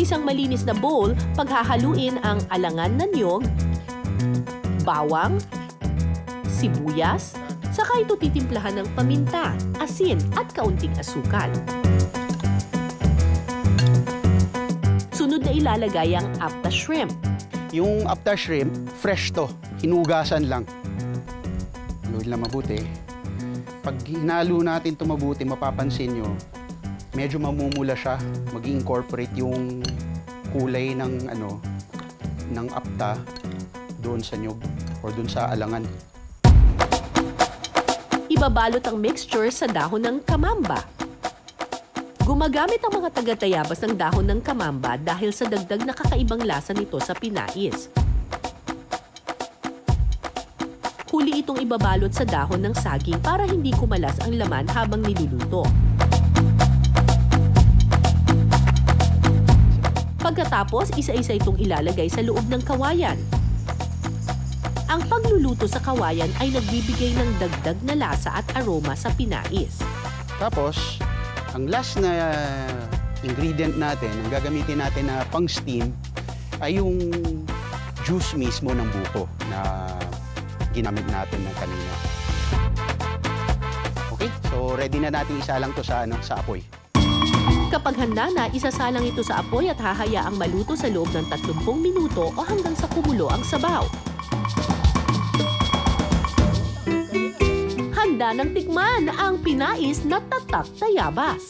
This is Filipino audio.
isang malinis na bowl, paghahaluin ang alangan na niyog, bawang, sibuyas, saka ito titimplahan ng paminta, asin at kaunting asukal. Sunod na ilalagay ang apta shrimp. Yung apta shrimp, fresh to. Hinugasan lang. Haluin lang mabuti. Pag hinalo natin ito mabuti, mapapansin nyo, medyo mamumula siya. Mag-incorporate yung kulay ng, ng apta doon sa nyog or doon sa alangan. Ibabalot ang mixture sa dahon ng kamamba. Gumagamit ang mga taga-Tayabas ng dahon ng kamamba dahil sa dagdag na kakaibang lasa nito sa pinais. Huli itong ibabalot sa dahon ng saging para hindi kumalas ang laman habang niluluto. Pagkatapos, isa-isa itong ilalagay sa loob ng kawayan. Ang pagluluto sa kawayan ay nagbibigay ng dagdag na lasa at aroma sa pinais. Tapos, ang last na ingredient natin, ang gagamitin natin na pang-steam, ay yung juice mismo ng buko na ginamit natin ng kanina. Okay, so ready na natin isalang to sa apoy. Kapag handa na, isasalang ito sa apoy at hahayaang maluto sa loob ng 30 minuto o hanggang sa kumulo ang sabaw. Handa ng tikman ang pinais na tatak Tayabas.